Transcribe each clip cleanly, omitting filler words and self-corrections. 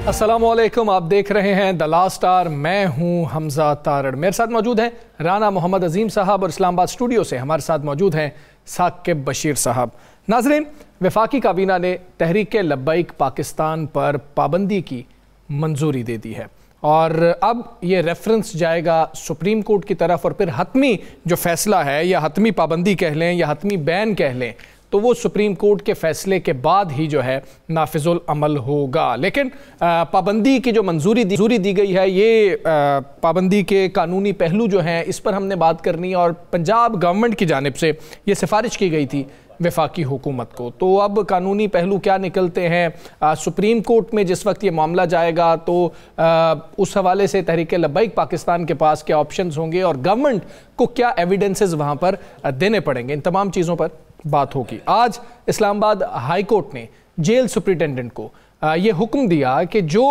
अस्सलामुअलैकुम, आप देख रहे हैं द लास्ट आवर। मैं हूं हमजा तारड़। मेरे साथ मौजूद हैं राना मोहम्मद अजीम साहब और इस्लामाबाद स्टूडियो से हमारे साथ मौजूद हैं साकिब बशीर साहब। नाजरीन, वफाकी काबीना ने तहरीक लब्बैक पाकिस्तान पर पाबंदी की मंजूरी दे दी है और अब ये रेफरेंस जाएगा सुप्रीम कोर्ट की तरफ और फिर हतमी जो फैसला है, या हतमी पाबंदी कह लें या हतमी बैन कह लें, तो वो सुप्रीम कोर्ट के फैसले के बाद ही जो है नाफिजुल अमल होगा। लेकिन पाबंदी की जो मंजूरी दी गई है, ये पाबंदी के कानूनी पहलू जो हैं इस पर हमने बात करनी है। और पंजाब गवर्नमेंट की जानिब से ये सिफारिश की गई थी वफाकी हुकूमत को। तो अब कानूनी पहलू क्या निकलते हैं, सुप्रीम कोर्ट में जिस वक्त ये मामला जाएगा तो उस हवाले से तहरीक लब्बैक पाकिस्तान के पास क्या ऑप्शंस होंगे और गवर्नमेंट को क्या एविडेंसेस वहाँ पर देने पड़ेंगे, इन तमाम चीज़ों पर बात होगी। आज इस्लामाबाद हाई कोर्ट ने जेल सुप्रिटेंडेंट को ये हुक्म दिया कि जो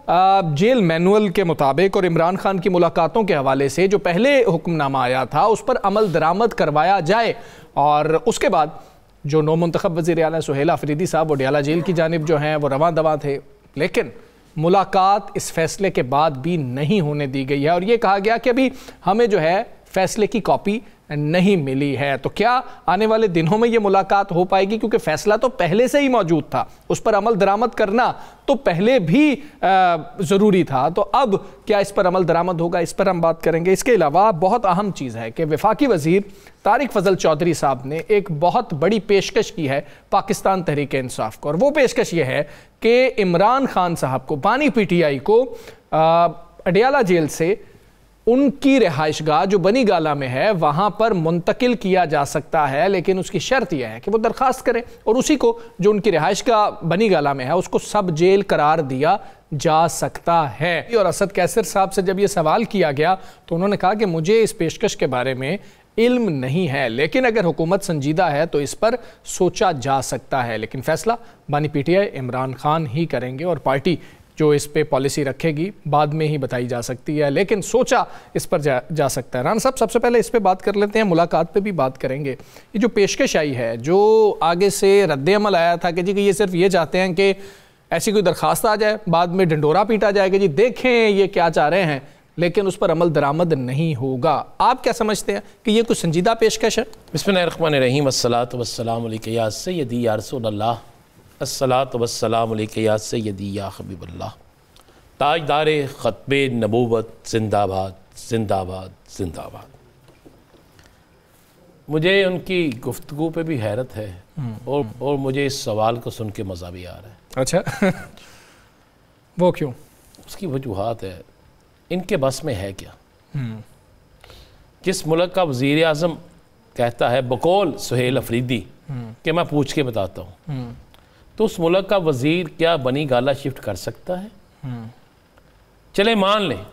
जेल मैनुअल के मुताबिक और इमरान खान की मुलाकातों के हवाले से जो पहले हुक्मनामा आया था उस पर अमल दरामद करवाया जाए। और उसके बाद जो नौ मुंतखब वज़ीर आला सुहेल अफरीदी साहब वो डयाला जेल की जानिब जो हैं वो रवां दवा थे, लेकिन मुलाकात इस फैसले के बाद भी नहीं होने दी गई है और ये कहा गया कि अभी हमें जो है फैसले की कॉपी नहीं मिली है। तो क्या आने वाले दिनों में ये मुलाकात हो पाएगी, क्योंकि फैसला तो पहले से ही मौजूद था, उस पर अमल दरामद करना तो पहले भी ज़रूरी था। तो अब क्या इस पर अमल दरामद होगा, इस पर हम बात करेंगे। इसके अलावा बहुत अहम चीज़ है कि वफाकी वज़ीर तारिक फजल चौधरी साहब ने एक बहुत बड़ी पेशकश की है पाकिस्तान तहरीक इंसाफ को, और वो पेशकश ये है कि इमरान खान साहब को, बानी PTI को अडियाला जेल से उनकी रिहाइशगाह जो बनी गाला में है वहाँ पर मुंतकिल किया जा सकता है, लेकिन उसकी शर्त यह है कि वो दरख्वास्त करें और उसी को जो उनकी रिहाइशगाह बनी गाला में है उसको सब जेल करार दिया जा सकता है। और असद कैसर साहब से जब ये सवाल किया गया तो उन्होंने कहा कि मुझे इस पेशकश के बारे में इल्म नहीं है, लेकिन अगर हुकूमत संजीदा है तो इस पर सोचा जा सकता है। लेकिन फैसला बानी PTI इमरान खान ही करेंगे और पार्टी जो इस पे पॉलिसी रखेगी बाद में ही बताई जा सकती है, लेकिन सोचा इस पर जा सकता है। राना साहब, सबसे पहले इस पे बात कर लेते हैं, मुलाकात पे भी बात करेंगे। ये जो पेशकश आई है, जो आगे से रद्द-ए-अमल आया था कि जी कि ये सिर्फ ये चाहते हैं कि ऐसी कोई दरख्वास्त आ जाए, बाद में डंडोरा पीटा जाएगा, जी देखें ये क्या चाह रहे हैं, लेकिन उस पर अमल दरामद नहीं होगा। आप क्या समझते हैं कि ये कुछ संजीदा पेशकश है? बिस्मिल्लाहिर्रहमानिर्रहीम, अस्सलातु वस्सलामु अलैका या सय्यदी या रसूलल्लाह, अस्सलातु वस्सलामु अलैका या सय्यदी या हबीबल्लाह। ताजदार ख़त्मे नबूवत जिंदाबाद जिंदाबाद जिंदाबाद। मुझे उनकी गुफ्तगू पे भी हैरत है और मुझे इस सवाल को सुन के मज़ा भी आ रहा है। अच्छा वो क्यों? उसकी वजूहात है, इनके बस में है क्या? जिस मुल्क का वज़ीर आज़म कहता है बकौल सुहेल अफरीदी कि मैं पूछ के बताता हूँ, तो उस मुल्क का वज़ीर क्या बनी गाला शिफ्ट कर सकता है? चले मान लें,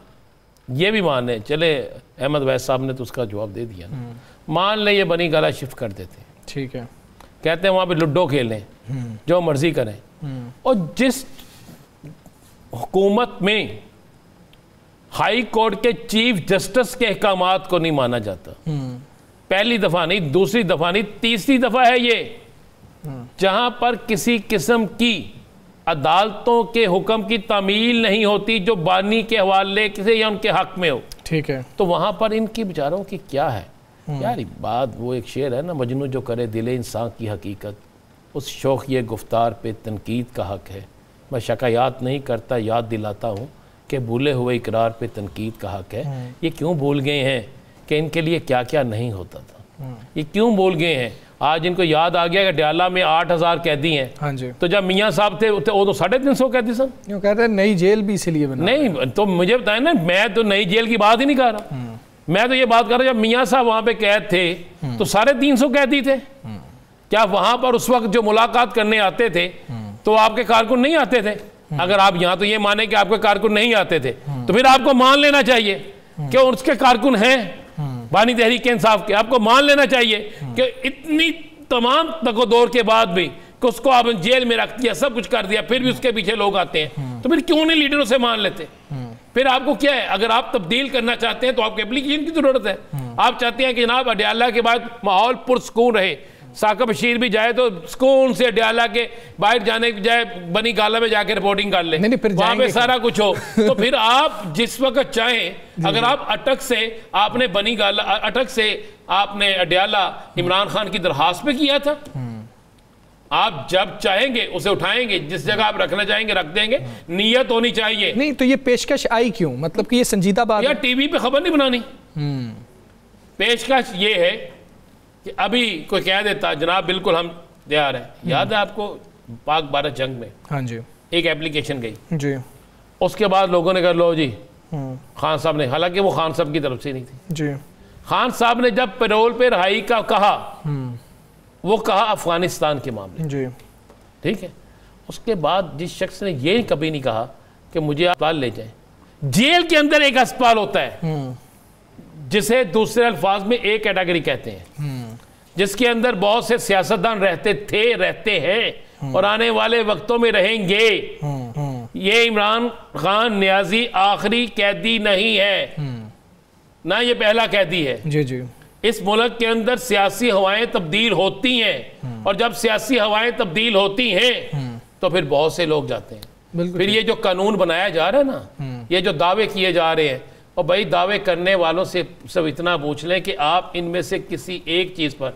ये भी मान लें, चले अहमद वैस साहब ने तो उसका जवाब दे दिया ना, मान लें ये बनी गाला शिफ्ट कर देते हैं, ठीक है, कहते हैं वहाँ पे लूडो खेलें, जो मर्जी करें। और जिस हुकूमत में हाई कोर्ट के चीफ जस्टिस के अहकामात को नहीं माना जाता, पहली दफ़ा नहीं, दूसरी दफ़ा नहीं, तीसरी दफ़ा है ये, जहां पर किसी किस्म की अदालतों के हुक्म की तामील नहीं होती जो बानी के हवाले से या उनके हक में हो, ठीक है, तो वहां पर इनकी बेचारों की क्या है यार। बात वो एक शेर है ना, मजनू जो करे दिले इंसान की हकीकत, उस शौक ये गुफ्तार पे तनकीद का हक है। मैं शकायात नहीं करता, याद दिलाता हूँ कि भूले हुए इकरार पे तनकीद का हक है। ये क्यों भूल गए हैं कि इनके लिए क्या क्या नहीं होता था, ये क्यों भूल गए हैं? आज इनको याद आ गया कि डयाला में 8000 कैदी हैं। हाँ जी। तो जब मियाँ साहब थे वो तो 350 कैदी सन, क्यों कह रहे हैं नई जेल भी इसीलिए बना? नहीं, तो मुझे बताएं ना, मैं तो नई जेल की बात ही नहीं कर रहा, मैं तो ये बात कर रहा जब मियाँ साहब वहाँ पे कैद थे तो 350 कैदी थे। क्या वहाँ पर उस वक्त जो मुलाकात करने आते थे तो आपके कारकुन नहीं आते थे? अगर आप यहाँ तो ये माने कि आपके कारकुन नहीं आते थे तो फिर आपको मान लेना चाहिए कि उसके कारकुन हैं बानी तहरीक इंसाफ के। आपको मान लेना चाहिए कि इतनी तमाम तकोदौर के बाद भी कि उसको आपने जेल में रख दिया, सब कुछ कर दिया, फिर भी उसके पीछे लोग आते हैं, तो फिर क्यों नहीं लीडरों से मान लेते? फिर आपको क्या है, अगर आप तब्दील करना चाहते हैं तो आपको एप्लीकेशन की जरूरत है। आप चाहते हैं कि जनाब अडियाला के बाद माहौल पुरसकून रहे, साकिब बशीर भी जाए तो सुकून से अडयाला के बाहर जाने के बजाय बनी गाला में जाके रिपोर्टिंग कर ले, वहां पे सारा कुछ हो। तो फिर आप जिस वक्त चाहें, अगर आप अटक से आपने बनी गाला, अटक से आपने अडयाला इमरान खान की दरखास्त पे किया था, आप जब चाहेंगे उसे उठाएंगे, जिस जगह आप रखना चाहेंगे रख देंगे, नियत होनी चाहिए। नहीं तो ये पेशकश आई क्यों, मतलब कि ये संजीदा बात या टीवी पे खबर नहीं बनानी। पेशकश ये है कि अभी कोई कह देता जनाब बिल्कुल हम तैयार हैं। याद है आपको पाक भारत जंग में, हाँ जी, एक एप्लीकेशन गई जी, उसके बाद लोगों ने कहा लो जी खान साहब ने, हालांकि वो खान साहब की तरफ से नहीं थी जी, खान साहब ने जब पैरोल पे रहाई का कहा, वो कहा अफगानिस्तान के मामले जी, ठीक है। उसके बाद जिस शख्स ने ये कभी नहीं कहा कि मुझे अस्पताल ले जाए, जेल के अंदर एक अस्पताल होता है जिसे दूसरे अल्फाज में एक कैटेगरी कहते हैं, जिसके अंदर बहुत से सियासतदान रहते हैं और आने वाले वक्तों में रहेंगे। ये इमरान खान न्याजी आखिरी कैदी नहीं है, ना ये पहला कैदी है जी जी। इस मुल्क के अंदर सियासी हवाएं तब्दील होती हैं, और जब सियासी हवाएं तब्दील होती हैं तो फिर बहुत से लोग जाते हैं। फिर ये जो कानून बनाया जा रहा है ना, ये जो दावे किए जा रहे हैं, और भाई दावे करने वालों से सब इतना पूछ लें कि आप इनमें से किसी एक चीज पर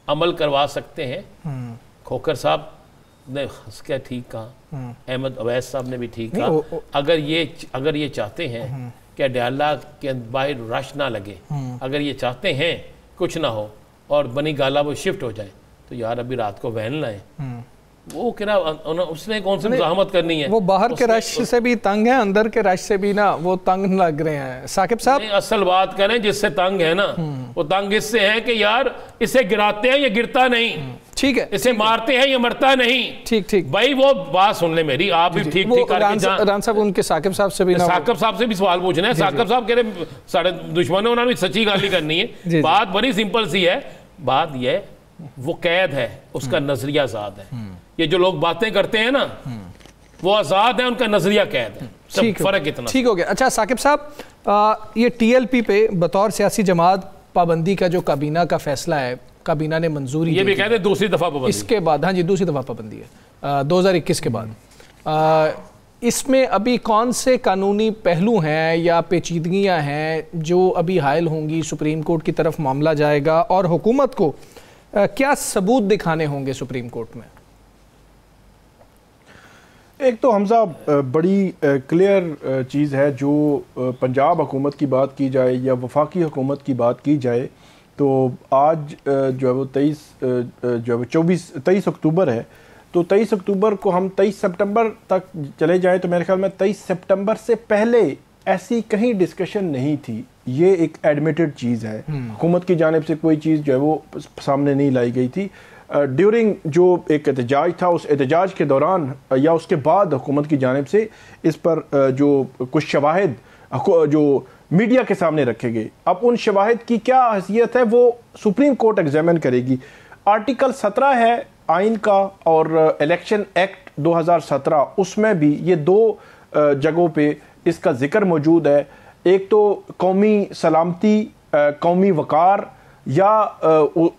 अमल करवा सकते हैं। खोखर साहब ने हंस के ठीक कहा, अहमद अवैस साहब ने भी ठीक कहा। अगर ये चाहते हैं कि अडयाला के बाहर रश ना लगे, अगर ये चाहते हैं कुछ ना हो और बनी गाला वो शिफ्ट हो जाए, तो यार अभी रात को वैन लाए। वो क्या उसने कौन सी मुज़ाहमत करनी है? वो बाहर के रश से भी तंग है, अंदर के रश से भी ना वो तंग लग रहे हैं। साकिब साहब असल बात करें, जिससे तंग है ना वो तंग इससे है कि यार इसे गिराते हैं ये गिरता नहीं, ठीक है, इसे मारते हैं ये मरता नहीं। ठीक ठीक भाई वो बात सुन ले मेरी, आप भी ठीक ठीक रान साहब उनके साकिब साहब से भी सवाल पूछना है। साकिब साहब कह रहे साढ़े दुश्मन है, उन्होंने सच्ची गाली करनी है। बात बड़ी सिंपल सी है, बात यह वो कैद है, उसका नजरिया आजाद है। ये जो लोग बातें करते हैं ना वो आजाद है, उनका नजरिया कैद है। सब फर्क इतना। ठीक हो गया। अच्छा साकिब साहब, ये टीएलपी पे बतौर सियासी जमात पाबंदी का जो काबीना का फैसला है, काबीना ने मंजूरी, ये भी कहते हैं दूसरी दफा पाबंदी, इसके बाद, हाँ जी दूसरी दफा पाबंदी है 2021 के बाद। इसमें अभी कौन से कानूनी पहलू हैं या पेचीदगियां हैं जो अभी हायल होंगी, सुप्रीम कोर्ट की तरफ मामला जाएगा, और हुकूमत को क्या सबूत दिखाने होंगे सुप्रीम कोर्ट में? एक तो हमजा बड़ी क्लियर चीज़ है, जो पंजाब हुकूमत की बात की जाए या वफाकी हुकूमत की बात की जाए, तो आज जो है वो 23 अक्टूबर है, तो 23 अक्टूबर को हम 23 सितंबर तक चले जाए तो मेरे ख्याल में 23 सितंबर से पहले ऐसी कहीं डिस्कशन नहीं थी। ये एक एडमिटेड चीज़ है, हुकूमत की जानिब से कोई चीज़ जो है वो सामने नहीं लाई गई थी। ड्यूरिंग जो एक एहतजाज था, उस एहतजाज के दौरान या उसके बाद हुकूमत की जानिब से इस पर जो कुछ शवाहिद जो मीडिया के सामने रखे गए, अब उन शवाहिद की क्या हैसियत है वो सुप्रीम कोर्ट एग्जामिन करेगी। आर्टिकल 17 है आइन का, और इलेक्शन एक्ट 2017 उसमें भी ये दो जगहों पे इसका जिक्र मौजूद है। एक तो कौमी सलामती, कौमी वकार, या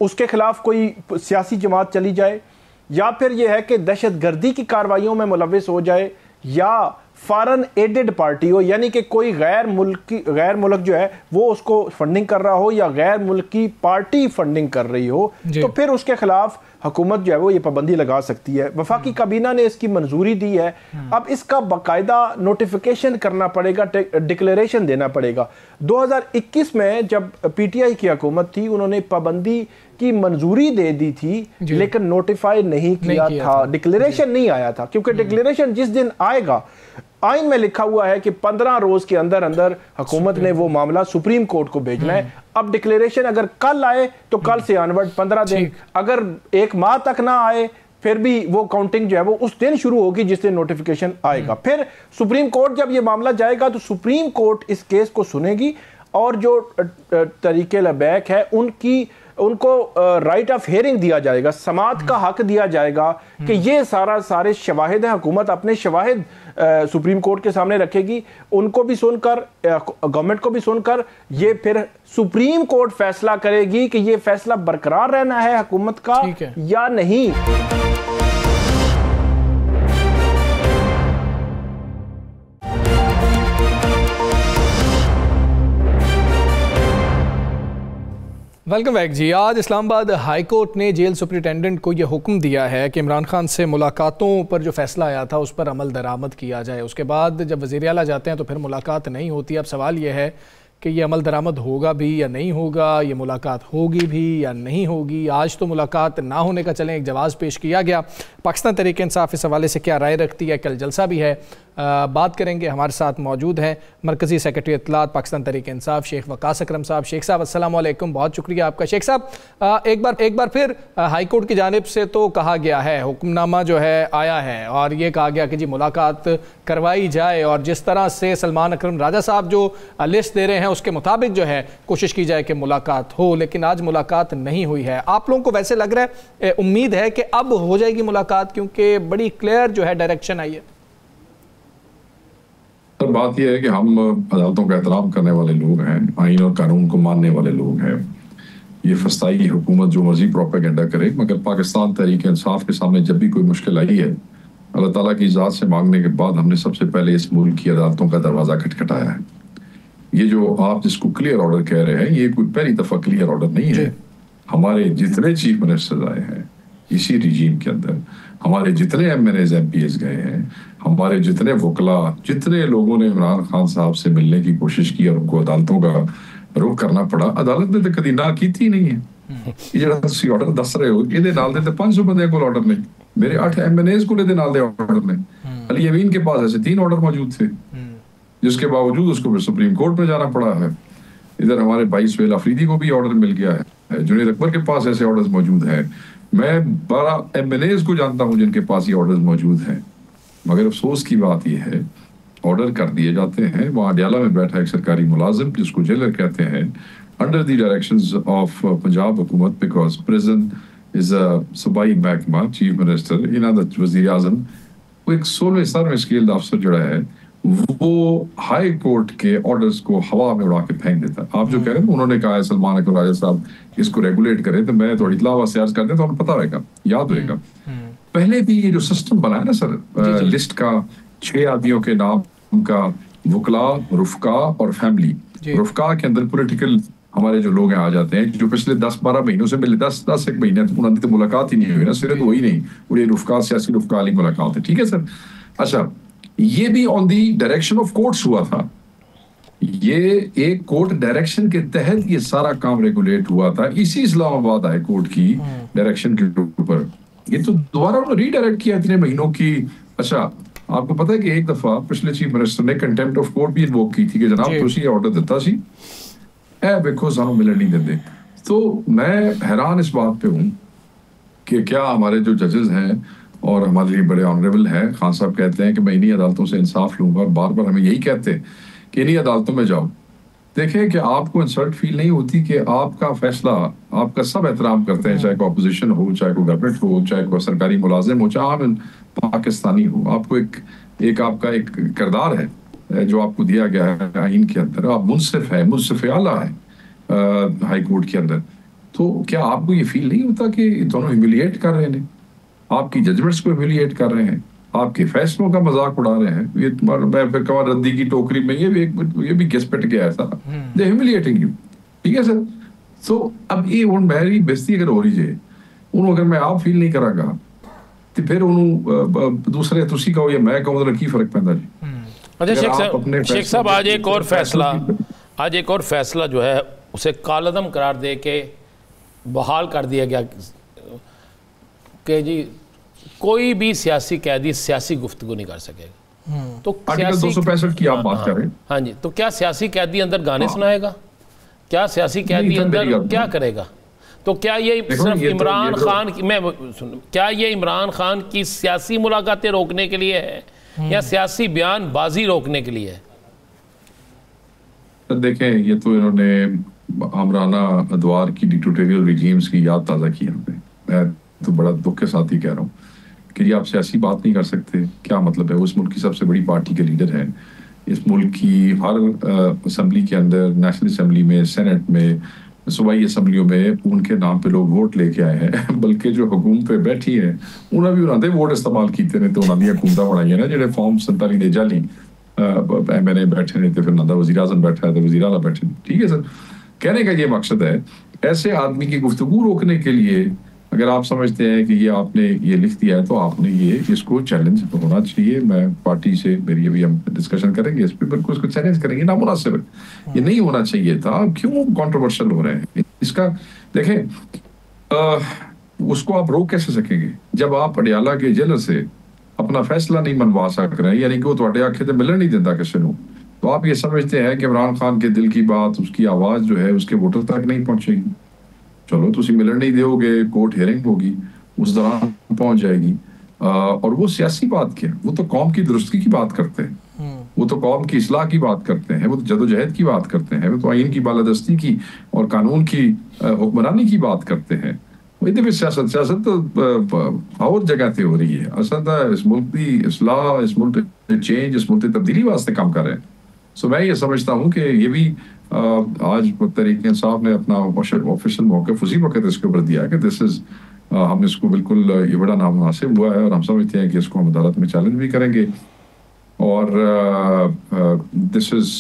उसके खिलाफ कोई सियासी जमात चली जाए, या फिर यह है कि दहशत गर्दी की कार्रवाइयों में मुलविस हो जाए, या फॉरेन एडेड पार्टी हो, यानी कि कोई गैर मुल्क जो है वो उसको फंडिंग कर रहा हो, या गैर मुल्की पार्टी फंडिंग कर रही हो, तो फिर उसके खिलाफ हुकूमत जो है वो ये पाबंदी लगा सकती है। वफाकी काबीना ने इसकी मंजूरी दी है। अब इसका बाकायदा नोटिफिकेशन करना पड़ेगा, डिक्लेरेशन देना पड़ेगा। 2021 में जब पीटीआई की हुकूमत थी, उन्होंने पाबंदी की मंजूरी दे दी थी, लेकिन नोटिफाई नहीं किया था, डिक्लेरेशन नहीं आया था, क्योंकि डिक्लेरेशन जिस दिन आएगा, आइन में लिखा हुआ है कि 15 रोज के अंदर अंदर हुकूमत ने वो मामला सुप्रीम कोर्ट को भेजना है। अब डिक्लेरेशन अगर कल आए तो कल से ऑनवर्ड 15 दिन, अगर एक माह तक ना आए फिर भी वो काउंटिंग जो है वो उस दिन शुरू होगी जिस दिन नोटिफिकेशन आएगा। फिर सुप्रीम कोर्ट जब ये मामला जाएगा तो सुप्रीम कोर्ट इस केस को सुनेगी, और जो तरीके लबैक है उनकी उनको राइट ऑफ हियरिंग दिया जाएगा, समाअत का हक दिया जाएगा कि ये सारे शवाहिद हैं, हुकूमत अपने शवाहिद सुप्रीम कोर्ट के सामने रखेगी, उनको भी सुनकर गवर्नमेंट को भी सुनकर ये फिर सुप्रीम कोर्ट फैसला करेगी कि ये फैसला बरकरार रहना है हुकूमत का या नहीं। वेलकम बैक जी। आज इस्लामाबाद हाई कोर्ट ने जेल सुपरिटेंडेंट को यह हुक्म दिया है कि इमरान खान से मुलाकातों पर जो फैसला आया था उस पर अमल दरामद किया जाए। उसके बाद जब वज़ीर आला जाते हैं तो फिर मुलाकात नहीं होती। अब सवाल यह है कि ये अमल दरामद होगा भी या नहीं होगा, ये मुलाकात होगी भी या नहीं होगी। आज तो मुलाकात ना होने का चलें एक जवाज़ पेश किया गया। पाकिस्तान तहरीक इंसाफ इस हवाले से क्या राय रखती है, कल जलसा भी है, बात करेंगे। हमारे साथ मौजूद हैं मरकज़ी सेक्रेटरी इत्तलात पाकिस्तान तहरीक इंसाफ शेख वकास अकरम साहब। शेख साहब अस्सलाम वालेकुम, बहुत शुक्रिया आपका। शेख साहब एक बार फिर हाई कोर्ट की जानिब से तो कहा गया है, हुक्मनामा जो है आया है और ये कहा गया कि जी मुलाकात करवाई जाए और जिस तरह से सलमान अकरम राजा साहब जो लिस्ट दे रहे हैं उसके मुताबिक जो है कोशिश की जाए कि मुलाकात हो, लेकिन आज मुलाकात नहीं हुई है। आप लोगों को वैसे लग रहा है, उम्मीद है कि अब हो जाएगी मुलाकात, क्योंकि बड़ी क्लियर जो है डायरेक्शन आई है? सर बात यह है कि हम अदालतों का एहतराम करने वाले लोग हैं, आइन और कानून को मानने वाले लोग हैं। ये फस्ताई हुकूमत जो मर्जी प्रोपेगेंडा करे, मगर पाकिस्तान तहरीक इंसाफ के सामने जब भी कोई मुश्किल आई है, अल्लाह ताला की इजाज़त से मांगने के बाद हमने सबसे पहले इस मुल्क की अदालतों का दरवाज़ा खटखटाया है। ये जो आप जिसको क्लियर ऑर्डर कह रहे हैं, ये कोई पहली दफ़ा क्लियर ऑर्डर नहीं है। हमारे जितने चीफ मिनिस्टर्स आए हैं इसी रिजीम के अंदर, हमारे जितने MNAs MPs गए हैं, हमारे जितने वकला, जितने लोगों ने इमरान खान साहब से मिलने की कोशिश की और उनको अदालतों का रुख करना पड़ा, अदालत ने तो कभी ना की थी नहीं है। ये जो तुसी ऑर्डर दस रहे हो, ये नाल दे 500 बंदे को ऑर्डर नहीं, मेरे 8 MNAs को ले नाल दे ऑर्डर नहीं। अली यमीन के पास ऐसे 3 ऑर्डर मौजूद थे, जिसके बावजूद उसको फिर सुप्रीम कोर्ट में जाना पड़ा है। इधर हमारे भाई सुहेल अफरीदी को भी ऑर्डर मिल गया है, जुनैद अकबर के पास ऐसे ऑर्डर्स मौजूद हैं। मैं 12 MNAs को जानता हूं जिनके पास ये ऑर्डर्स मौजूद हैं, मगर अफसोस की बात यह है ऑर्डर कर दिए जाते हैं। वहाँ अडयाला में बैठा एक सरकारी मुलाजिम जिसको जेलर कहते हैं, under the directions of Punjab हुकूमत, बिकॉज प्रिजन इज अ सूबाई महकमा, चीफ मिनिस्टर इन्हां दा वज़ीर आज़म, वो एक 16वें 17वें स्केल का अफसर जोड़ा है, वो हाई कोर्ट के ऑर्डर्स को हवा में उड़ा के फेंक देता है। आप जो कह रहे हैं, उन्होंने कहा है सलमान अकबर राजा साहब इसको रेगुलेट करें, तो मैं थोड़ी इत्तला वास्ते कर दें तो उन्हें पता रहेगा, याद रहेगा। पहले भी ये जो सिस्टम बना है ना सर, लिस्ट का 6 आदमियों के नाम का, वकला, रुफका और फैमिली। रुफका के अंदर पॉलिटिकल हमारे जो लोग आ जाते हैं, जो पिछले 10-12 महीनों से मिले, 10 एक महीने उन्होंने तो मुलाकात ही नहीं हुई ना, सिर्फ वही नहीं, पूरी रुफका सियासी रुफका वाली मुलाकात है, ठीक है सर। अच्छा, ये भी on the direction of courts हुआ था, ये एक कोर्ट डायरेक्शन के तहत ये सारा काम रेगुलेट हुआ था, इसी इस्लामाबाद हाई कोर्ट की डायरेक्शन के ऊपर। ये तो दोबारा उन्होंने रीडायरेक्ट किया इतने महीनों की। अच्छा, आपको पता है कि एक दफा पिछले चीफ मिनिस्टर ने कंटेम्प्ट ऑफ कोर्ट भी इन्वोक की थी कि जनाब तुसी ऑर्डर दिता सी ए देखो सानू मिलने नहीं देते। तो मैं हैरान इस बात पे हूँ कि क्या हमारे जो जजेस हैं और हमारे लिए बड़े ऑनरेबल हैं, खान साहब कहते हैं कि मैं इन्हीं अदालतों से इंसाफ लूंगा, और बार बार हमें यही कहते हैं कि इन्हीं अदालतों में जाओ। देखें कि आपको इंसल्ट फील नहीं होती कि आपका फैसला, आपका सब एहतराम करते हैं, चाहे कोई अपोजिशन हो, चाहे कोई गवर्नमेंट हो, चाहे कोई सरकारी मुलाजिम हो, चाहे आम पाकिस्तानी हो, आपको एक आपका एक किरदार है जो आपको दिया गया है आइन के अंदर, आप मुनसिफ है, मुनसिफ आला है हाई कोर्ट के अंदर। तो क्या आपको ये फील नहीं होता कि दोनों ह्यूमिलिएट कर रहे हैं, आपकी जजमेंट्स को ह्यूमिलिएट कर रहे हैं, आपके फैसलों का मजाक उड़ा रहे हैं? ये मैं फिर कमा रद्दी की टोकरी में ये भी घिसपिट गया है सारा, दे ह्यूमिलिएटिंग यू, ठीक है सर। तो अब ये हुण मेरी बेइज्जती अगर हो रही है, उन्होंने अगर मैं आप फील नहीं करांगा तो फिर उन्होंने दूसरे तुसी कहो या मैं कहूँ तो की फर्क पैंदा जी। अच्छा शेख साहब, आज एक और फैसला जो है उसे कालअदम करार दे के बहाल कर दिया गया कि जी कोई भी सियासी कैदी सियासी गुफ्तगू नहीं कर सकेगा। तो आर्टिकल 265 की आप बात कर रहे हैं। हाँ जी, तो क्या सियासी कैदी अंदर गाने सुनाएगा? क्या सियासी कैदी अंदर क्या करेगा? तो क्या ये सिर्फ इमरान खान की, क्या ये इमरान खान की सियासी मुलाकातें रोकने के लिए है या सियासी बयानबाजी रोकने के लिए है? देखें, ये तो इन्होंने हमराना अदवार की डिक्टेटोरियल रिजीम्स की याद ताज़ा की हमने। मैं तो बड़ा दुख के साथ ही कह रहा हूँ कि ये आप सियासी बात नहीं कर सकते। क्या मतलब है? उस मुल्क की सबसे बड़ी पार्टी के लीडर हैं, इस मुल्क की हर असम्बली के अंदर, नेशनल असम्बली में, सेनेट में, सूबाई असम्बलियों में उनके नाम पे लोग वोट लेके आए हैं। बल्कि जो हुकूमत पे बैठी है उन्हें भी उन्होंने वोट इस्तेमाल किए ने, तो उन्होंने हुकूमत बनाई ना जो फॉर्म 47 दे जाली MNA बैठे ने, तो फिर ना वज़ीर आज़म बैठा है तो वज़ीर आला बैठे। ठीक है सर, कहने का ये मकसद है ऐसे आदमी की गुफ्तगू रोकने के लिए अगर आप समझते हैं कि ये आपने ये लिख दिया है तो आपने ये इसको चैलेंज होना चाहिए। मैं पार्टी से मेरी अभी हम डिस्कशन करेंगे इस पर, बिल्कुल इसको चैलेंज करेंगे। नामुनासिब है, ये नहीं होना चाहिए था। क्यों कंट्रोवर्शियल हो रहे हैं इसका? देखें, उसको आप रोक कैसे सकेंगे जब आप अडियाला के जेलर से अपना फैसला नहीं मनवा सक रहे हैं, यानी कि वो थोड़े आखे से मिलने नहीं देता किसी को। तो आप ये समझते हैं कि इमरान खान के दिल की बात, उसकी आवाज़ जो है उसके वोटर तक नहीं पहुंचेगी। चलो तुम मिलन नहीं दोगे, कोर्ट हियरिंग होगी, उस दौरान पहुंच जाएगी। और वो सियासी बात क्या, वो तो कौम की दुरुस्ती की बात करते हैं, वो तो कौम की इस्लाह की बात करते हैं, वो तो जदोजहद की बात करते हैं, वो तो आइन की बालादस्ती की और कानून की हुक्मरानी की बात करते हैं। इतने भी सियासत तो और जगह से हो रही है। असल इस मुल्क की इस्लाह, इस मुल्क चेंज, इस मुल्क तब्दीली वास्ते काम कर रहे हैं। सो मैं ये समझता हूँ कि ये भी आज तहरीक इंसाफ ने अपना ऑफिशियल मौक़िफ़ उसी वक्त इसके ऊपर दिया कि दिस इज़ हम इसको बिल्कुल ये बड़ा नामुनासिब हुआ है और हम समझते हैं कि इसको हम अदालत में चैलेंज भी करेंगे और this is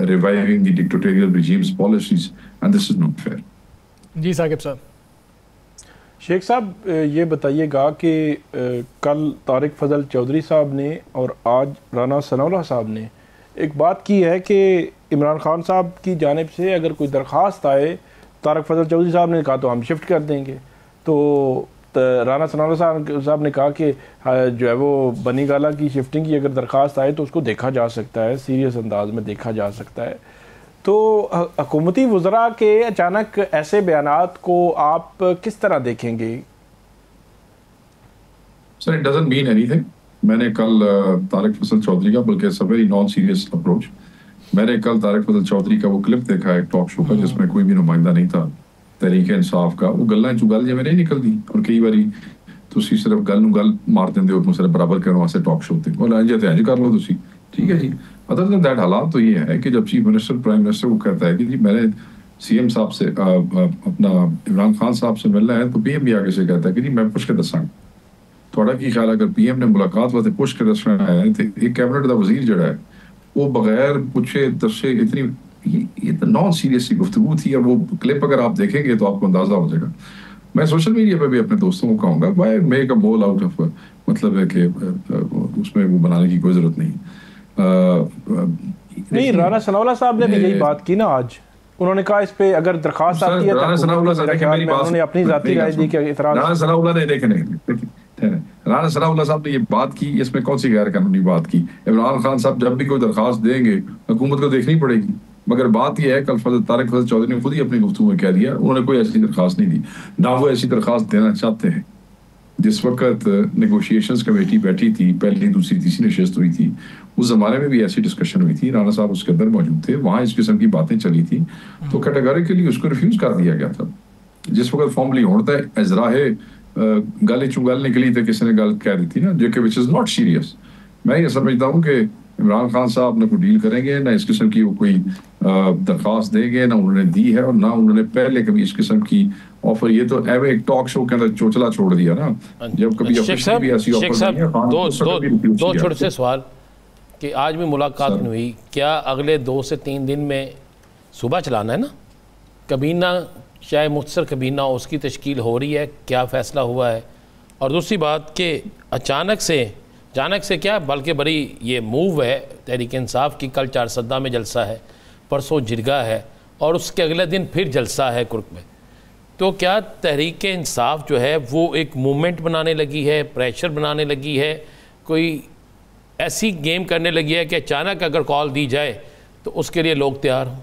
reviving the dictatorial regimes policies and this is not fair. जी साकिब साहब। शेख साहब ये बताइएगा कि कल तारिक फजल चौधरी साहब ने और आज राना सनाउल्लाह साहब ने एक बात की है कि इमरान खान साहब की जानिब से अगर कोई दरख्वास्त आए, तारिक फजल चौधरी साहब ने कहा तो हम शिफ्ट कर देंगे, तो राना सनाउल्लाह साहब ने कहा कि जो है वो बनी गाला की शिफ्टिंग की अगर दरख्वास्त आए तो उसको देखा जा सकता है, सीरियस अंदाज में देखा जा सकता है। तो हुकूमती वज़रा के अचानक ऐसे बयानात को आप किस तरह देखेंगे? Sir, it doesn't mean anything. मैंने कल तारिक फजल चौधरी का, बल्कि it's a very non serious approach, मैंने कल तारिक फजल चौधरी का वो क्लिप देखा एक टॉक शो का जिसमें कोई भी नुमाइंदा नहीं था तहरीक इंसाफ का। वो गल्लां चुगल जिवें नहीं निकलती और कई बारी तुसी सिर्फ गल नूं गल मार देंदे हो सिर्फ बराबर करने वास्ते टॉक शो ते और इंज ते इंज कर लो तुसी। ठीक है जी। अदर देन दैट हालात तो ये है कि जब चीफ मिनिस्टर प्राइम मिनिस्टर को कहता है कि जी मैंने CM साहब से अपना इमरान खान साहब से मिलना है, तो PM भी आगे से कहता है कि जी मैं पुछ के दसांगा। थोड़ा की ख्याल अगर PM ने मुलाकात वास्ते पुछ के दसना है तो एक कैबिनेट का वजीर जड़ा है वो बगैर पूछे दसे इतनी ये तो नॉन सीरियस सी गुफ्तगू थी। और वो क्लिप अगर आप देखेंगे तो आपको अंदाजा हो जाएगा। मैं सोशल मीडिया पे भी अपने दोस्तों को कहूँगा why make a mole out of, मतलब है कि उसमें वो बनाने की कोई जरूरत नहीं। नहीं, राना सनाउल्लाह साहब ने भी यही बात की ना आज। उन्होंने कहा इस पे अगर दरखास्त आती है राना सनाउल्लाह उन्होंने अपनी जाती राय दी कि इतराज। राना सनाउल्लाह ने राना सनाउल्लाह साहब ने ये बात की, इसमें कौन सी गैर कानूनी बात की? इमरान खान साहब जब भी कोई दरखास्त देंगे हुकूमत को देखनी पड़ेगी। मगर बात यह है कल तारिक फजल चौधरी ने खुद ही अपनी गुफ्तगू में कह दिया उन्होंने कोई ऐसी दरखास्त नहीं दी, ना वो ऐसी दरखास्त देना चाहते हैं। जिस वक्त नेगोशिएशंस कमेटी बैठी थी, पहली दूसरी तीसरी नशस्त हुई थी, उस जमाने में भी ऐसी डिस्कशन हुई थी, राना साहब उसके अंदर मौजूद थे, वहाँ इस किस्म की बातें चली थी, तो कैटेगोरिकली उसको रिफ्यूज कर दिया गया था। जिस वक्त फॉर्मली होता है एजराहे गल चुगल निकली तो किसी ने गल कह दी थी ना, जो कि विच इज़ नॉट सीरियस। मैं ये समझता हूँ कि इमरान खान साहब ने कोई डील करेंगे ना इस किस्म की वो कोई दरख्वास्त देंगे, ना उन्होंने दी है और ना उन्होंने पहले कभी इस किस्म की ऑफर। ये तो एवे एक टॉक शो के अंदर चोचला छोड़ दिया ना, जब कभी ऑफिशियल भी ऐसी ऑफर नहीं है। दो छोटे से सवाल कि आज भी मुलाकात नहीं हुई, क्या अगले 2 से 3 दिन में सुबह चलाना है ना कबीना, चाहे मुख्तसर कबीना, उसकी तश्कील हो रही है, क्या फ़ैसला हुआ है? और दूसरी बात कि अचानक से क्या बल्कि बड़ी ये मूव है तहरीक इंसाफ की। कल 4 सद्दा में जलसा है, परसों जिरगा है और उसके अगले दिन फिर जलसा है कुर्क में। तो क्या तहरीक इंसाफ जो है वो एक मूवमेंट बनाने लगी है, प्रेशर बनाने लगी है, कोई ऐसी गेम करने लगी है कि अचानक अगर कॉल दी जाए तो उसके लिए लोग तैयार हों?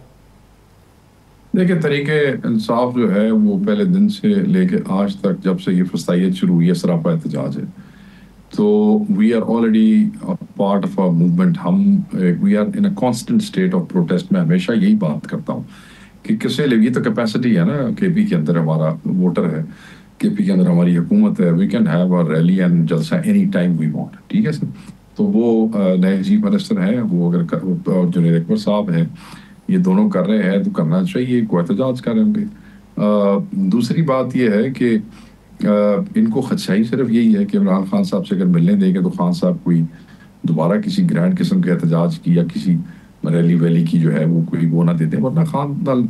देखिए, तहरीके इंसाफ जो है वो पहले दिन से लेके आज तक जब से ये फस्तायत शुरू हुई है, सरापा एहतजाज है। तो we are already part of a movement. हम we are in a constant state of protest. मैं हमेशा यही बात करता हूँ कि किससे ले, ये तो कैपेसिटी है ना, केपी के अंदर हमारा वोटर है, केपी के अंदर हमारी हुकूमत है, we can have a rally and जलसा एनी टाइम वी वांट, ठीक है सर। तो वो नए चीफ मिनिस्टर हैं, वो अगर और जुनैद अकबर साहब हैं, ये दोनों कर रहे हैं तो करना चाहिए, कोई एहतजाज करेंगे। दूसरी बात ये है कि इनको खदशाई सिर्फ यही है कि इमरान खान साहब से अगर मिलने देंगे तो खान साहब कोई दोबारा किसी ग्रैंड किस्म के एहतजाज की या किसी रैली वैली की जो है वो कोई वो ना देते, वरना खान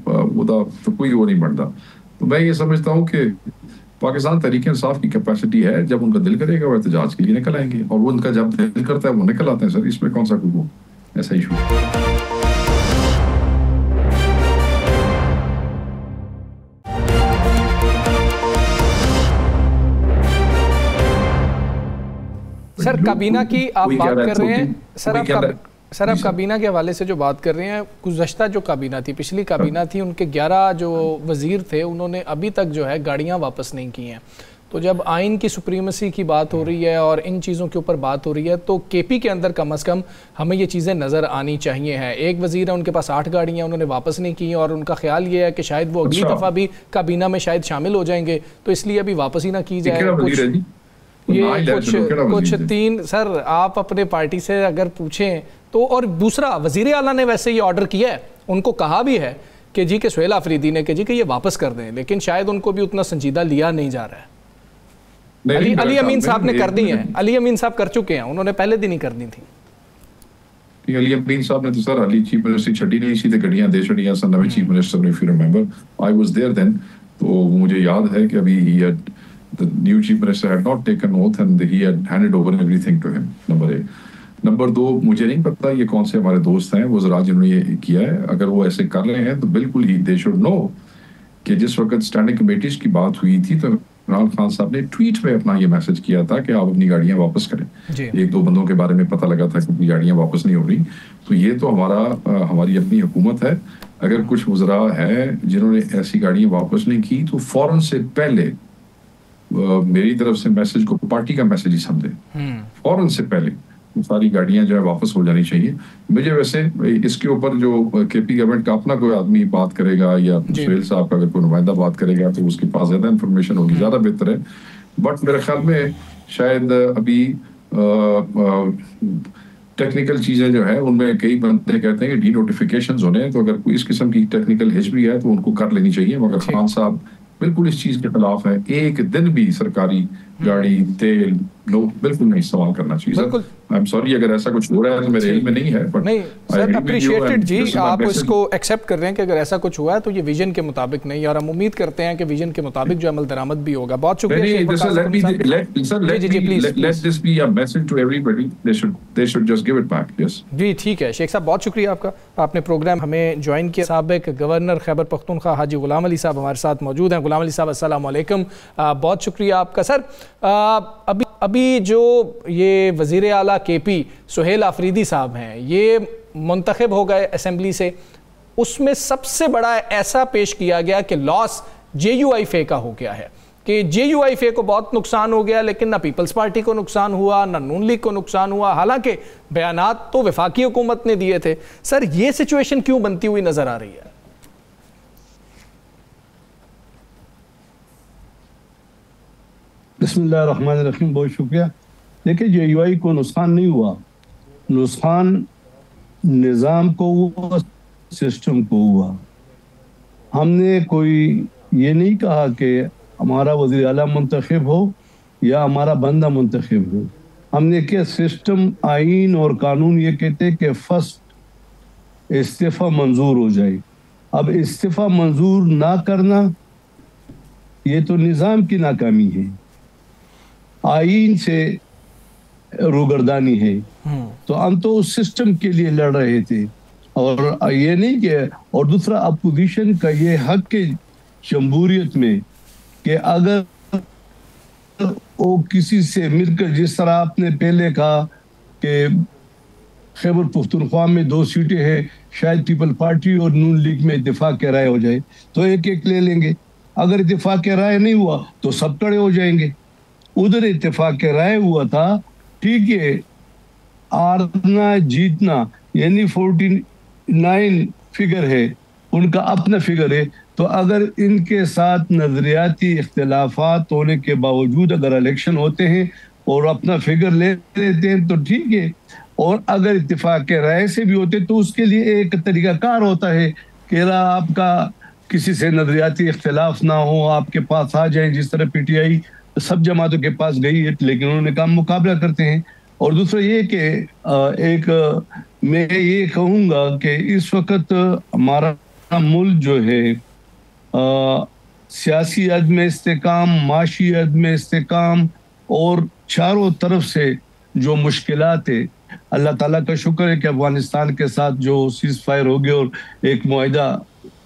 वो तो कोई वो नहीं बनता। तो मैं ये समझता हूँ कि पाकिस्तान तहरीक इंसाफ की कैपेसिटी है, जब उनका दिल करेगा वो एहतजाज के लिए निकल आएंगे, और वो उनका जब दिल करता है वो निकल आते हैं सर, इसमें कौन सा कोई वो ऐसा इशू है। सर काबीना की आप बात कर रहे हैं, सर आप काबीना के हवाले से जो बात कर रहे हैं, गुज़श्ता जो काबीना थी, पिछली काबीना थी, उनके 11 जो वज़ीर थे उन्होंने अभी तक जो है गाड़ियाँ वापस नहीं की हैं। तो जब आइन की सुप्रीमेसी की बात हो रही है और इन चीज़ों के ऊपर बात हो रही है, तो केपी के अंदर कम अज़ कम हमें ये चीज़ें नज़र आनी चाहिए हैं। एक वज़ीर है, उनके पास 8 गाड़ियाँ उन्होंने वापस नहीं की, और उनका ख्याल ये है कि शायद वो अगली दफ़ा भी काबीना में शायद शामिल हो जाएंगे, तो इसलिए अभी वापस ही ना की जाए। ये कुछ 3 सर आप अपने पार्टी से अगर पूछें तो, और दूसरा वज़ीर आला ने वैसे ये ऑर्डर किया है, उनको कहा भी है कि जी के सुहेल आफरीदी ने कि जी कि ये वापस कर दें, लेकिन शायद उनको भी उतना संजीदा लिया नहीं जा रहा है। अली अमीन साहब ने कर दी हैं, अली अमीन साहब कर चुके हैं, उन्होंने पहले दिन ही कर दी थी। अली अमीन साहब ने तो सर अली चीफ मिनिस्टर छड़ी नहीं सी, गड्डियां दे छड़ियां सन नवे chief minister, if you remember I was there then. तो मुझे याद है कि अभी the new chief minister had not taken oath and he had handed over everything to him, number 1। Number 2, मुझे नहीं पता ये कौन से हमारे दोस्त हैं वो जरा जिन्होंने ये किया है, अगर वो ऐसे कर रहे हैं तो बिल्कुल ही दे शुड नो कि जिस वक्त स्टैंडिंग कमेटीज की बात हुई थी तो इमरान खान साहब ने ट्वीट में अपना ये मैसेज किया था कि आप अपनी गाड़ियां वापस करें। 1-2 बंदों के बारे में पता लगा था कि गाड़ियां वापस नहीं हो रही। तो ये तो हमारी अपनी हुकूमत है। अगर कुछ वज़रा है जिन्होंने ऐसी गाड़ियां वापस नहीं की तो फौरन से पहले मेरी तरफ से मैसेज को पार्टी का मैसेज ही समझे, फौरन से पहले वो सारी गाड़ियां जो है वापस हो जानी चाहिए। मुझे वैसे इसके ऊपर जो केपी गवर्नमेंट का अपना कोई आदमी बात करेगा या सुहेल साहब का अगर कोई नुमाइंदा बात करेगा तो उसके पास ज्यादा इन्फॉर्मेशन होगी, ज्यादा बेहतर है। बट मेरे ख्याल में शायद अभी टेक्निकल चीजें जो है उनमें कई बंदे कहते हैं कि डी नोटिफिकेशन होने हैं, तो अगर कोई इस किस्म की टेक्निकल हिस्ट्री है तो उनको कर लेनी चाहिए। मगर खान साहब बिल्कुल इस चीज के खिलाफ है, एक दिन भी सरकारी गाड़ी तेल बिल्कुल नहीं इस्तेमाल करना चाहिए। आई एम सॉरी अगर ऐसा कुछ हो रहा है तो मेरे इल्म में नहीं है, बट नहीं सर अप्रिशिएटेड जी, आप इसको एक्सेप्ट कर रहे हैं कि अगर ऐसा कुछ हुआ है तो ये विजन के मुताबिक नहीं, और हम उम्मीद करते हैं कि विजन के मुताबिक जो अमल दरामद भी होगा। बहुत शुक्रिया। जी ठीक है शेख साहब, बहुत शुक्रिया आपका, आपने प्रोग्राम हमें ज्वाइन किया। साबिक गवर्नर खैबर पख्तूनख्वा हाजी गुलाम अली साहब हमारे साथ मौजूद हैं। गुलाम अली साहब अस्सलाम वालेकुम, बहुत शुक्रिया आपका। सर अभी जो ये वज़ीर आला केपी सुहेल आफरीदी साहब हैं, ये मुंतखब हो गए असेंबली से, उसमें सबसे बड़ा ऐसा पेश किया गया कि लॉस JUIFA का हो गया है, कि JUIFA को बहुत नुकसान हो गया, लेकिन ना पीपल्स पार्टी को नुकसान हुआ ना नून लीग को नुकसान हुआ, हालांकि बयानात तो वफाकी हुकूमत ने दिए थे। सर ये सिचुएशन क्यों बनती हुई नजर आ रही है? बिस्मिल्लाहिर्रहमानिर्रहीम, बहुत शुक्रिया। देखिए JUI को नुकसान नहीं हुआ, नुकसान निज़ाम को हुआ, सिस्टम को हुआ। हमने कोई ये नहीं कहा कि हमारा वज़ीर आला मुंतखब हो या हमारा बंदा मुंतखब हो। हमने क्या सिस्टम, आइन और कानून ये कहते हैं कि फर्स्ट इस्तीफ़ा मंजूर हो जाए। अब इस्तीफ़ा मंजूर ना करना ये तो निज़ाम की नाकामी है, आइन से रूगर्दानी है। तो हम तो उस सिस्टम के लिए लड़ रहे थे, और ये नहीं कि, और दूसरा अपोजिशन का ये हक है जमहूरियत में कि अगर वो किसी से मिलकर, जिस तरह आपने पहले कहा कि खैबर पख्तूनख्वा में 2 सीटें हैं, शायद पीपल पार्टी और नून लीग में इत्तेफाक के राय हो जाए तो एक ले लेंगे। अगर इत्तेफाक के राय नहीं हुआ तो सब कड़े हो जाएंगे। उधर इत्तेफाक के राय हुआ था, ठीक है, हारना जीतना यानी 49 फिगर है, उनका अपना फिगर है। तो अगर इनके साथ नजरियाती इख्तिलाफात होने के बावजूद अगर इलेक्शन होते हैं और अपना फिगर ले लेते हैं तो ठीक है, और अगर इत्तेफाक राय से भी होते तो उसके लिए एक तरीकाकार होता है कि आपका किसी से नजरियाती इख्तिलाफ ना हो, आपके पास आ जाए, जिस तरह पीटीआई सब जमातों के पास गई है लेकिन उन्होंने काम मुकाबला करते हैं। और दूसरा ये कि एक मैं ये कहूँगा कि इस वक्त हमारा मुल्क जो है सियासी अदम इस्तेकाम, माशी अदम इस्तेकाम और चारों तरफ से जो मुश्किलात है, अल्लाह ताला का शुक्र है कि अफगानिस्तान के साथ जो सीज फायर हो गया और एक मुआहिदा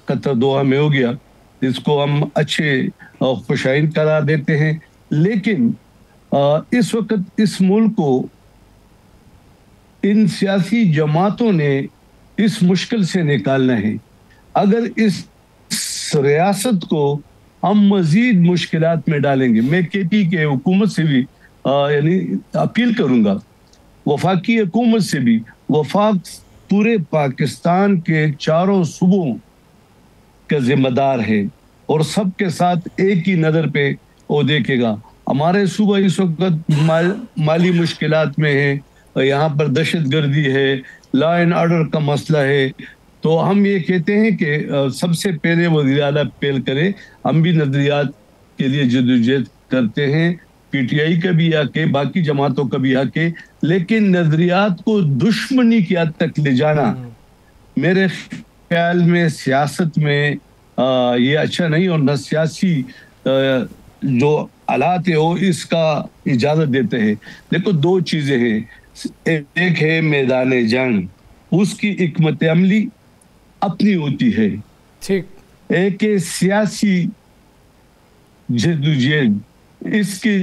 कतर दोहा में हो गया, इसको हम अच्छे खुशाइन करार देते हैं। लेकिन इस वक्त इस मुल्क को इन सियासी जमातों ने इस मुश्किल से निकालना है। अगर इस रियासत को हम मजीद मुश्किलात में डालेंगे, मैं केपी के हुकूमत से भी यानी अपील करूंगा, वफाकी हुकूमत से भी, वफाक पूरे पाकिस्तान के चारों सूबों का जिम्मेदार है और सबके साथ एक ही नज़र पे वो देखेगा। हमारे सूबा इस वक्त माली मुश्किलात में है, यहाँ पर दहशतगर्दी है, लॉ एंड ऑर्डर का मसला है। तो हम ये कहते हैं कि सबसे पहले वज़ीर आला पहल करे। हम भी नजरियात के लिए जदोजहद करते हैं, पीटीआई का भी हक है, बाकी जमातों का भी हक है, लेकिन नजरियात को दुश्मनी की हद तक ले जाना मेरे ख्याल में सियासत में ये अच्छा नहीं, और न सियासी जो हालात है वो इसका इजाजत देते हैं। देखो दो चीजें हैं, एक है मैदान जंग, उसकी हिकमत अमली अपनी होती है, ठीक, एक है सियासी जदोजहद, इसकी